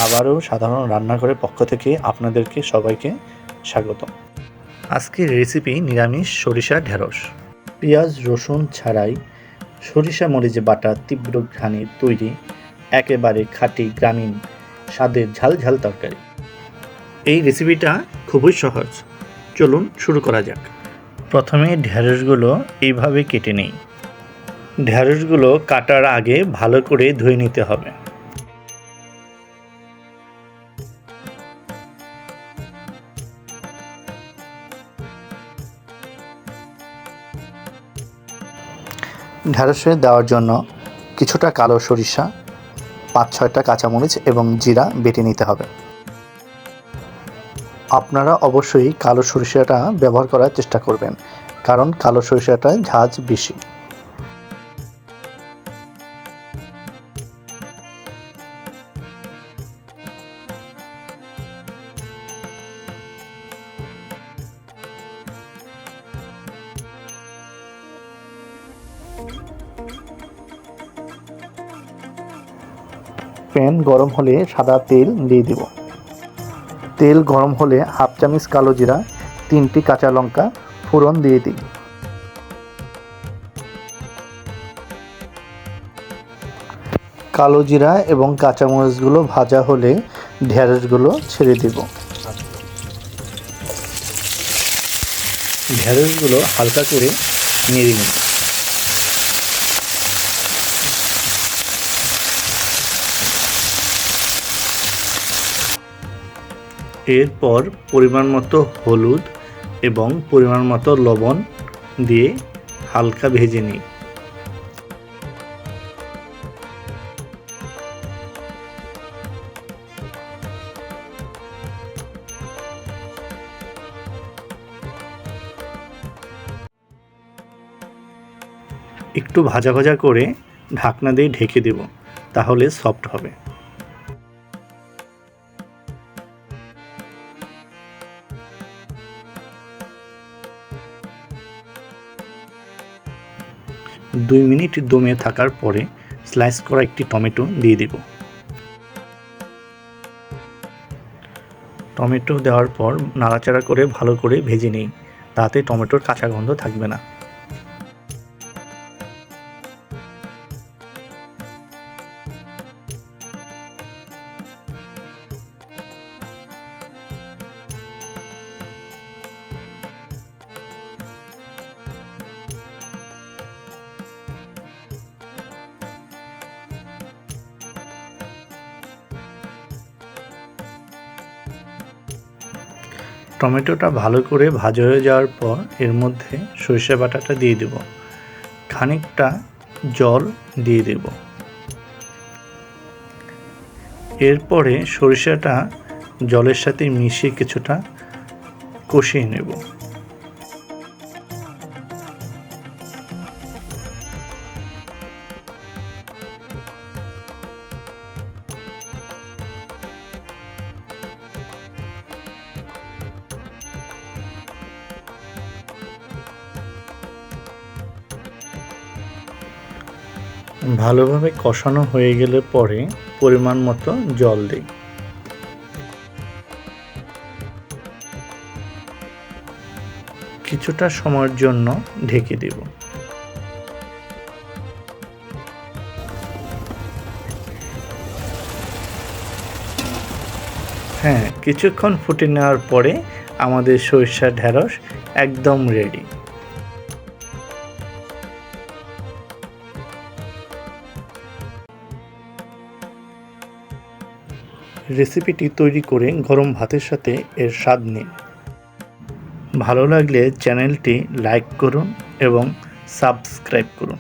আবারও সাধারণ রান্নাঘরের পক্ষ থেকে আপনাদেরকে সবাইকে স্বাগত। আজকের রেসিপি নিরামিষ সরিষা ঢেঁড়স। পেঁয়াজ রসুন ছাড়াই সরিষা মরিচ বাটা তীব্র ঘ্রাণে তৈরি একেবারে খাঁটি গ্রামীণ স্বাদের ঝাল ঝাল তরকারি। এই রেসিপিটা খুবই সহজ, চলুন শুরু করা যাক। প্রথমে ঢেঁড়সগুলো এইভাবে কেটে নিই। ঢেঁড়সগুলো কাটার আগে ভালো করে ধুয়ে নিতে হবে। ঢেঁড়সে দেওয়ার জন্য কিছুটা কালো সরিষা, ৫-৬টা কাঁচামরিচ এবং জিরা বেটে নিতে হবে। আপনারা অবশ্যই কালো সরিষাটা ব্যবহার করার চেষ্টা করবেন, কারণ কালো সরিষাটা ঝাঁজ বেশি। প্যান গরম হলে সাদা তেল দিয়ে দেব। তেল গরম হলে হাফ চামচ কালো জিরা, 3টি কাঁচা লঙ্কা ফোড়ন দিয়ে দিই। কালো জিরা এবং কাঁচামরিচগুলো ভাজা হলে ঢেঁড়সগুলো ছেড়ে দেব। ঢেঁড়সগুলো হালকা করে নেড়ে নিই। এরপর পরিমাণ মতো হলুদ এবং পরিমাণ মতো লবণ দিয়ে হালকা ভেজে নিই। একটু ভাজা ভাজা করে ঢাকনা দিয়ে ঢেকে দেব, তাহলে সফট হবে। দুই মিনিট দমে থাকার পরে স্লাইস করা একটি টমেটো দিয়ে দেব। টমেটো দেওয়ার পর নাড়াচাড়া করে ভালো করে ভেজে নিই, তাতে টমেটোর কাঁচা গন্ধ থাকবে না। টমেটোটা ভালো করে ভাজা হয়ে যাওয়ার পর এর মধ্যে সরিষা বাটাটা দিয়ে দেব, খানিকটা জল দিয়ে দেব। এরপরে সরিষাটা জলের সাথে মিশিয়ে কিছুটা কষিয়ে নেব। ভালোভাবে কষানো হয়ে গেলে পরে পরিমাণ মতো জল দিই। কিছুটা সময়ের জন্য ঢেকে দেব। হ্যাঁ, কিছুক্ষণ ফুটে নেওয়ার পরে আমাদের সরিষার ঢেঁড়স একদম রেডি। রেসিপিটি তৈরি করে গরম ভাতের সাথে এর স্বাদ নিন। ভালো লাগলে চ্যানেলটি লাইক করুন এবং সাবস্ক্রাইব করুন।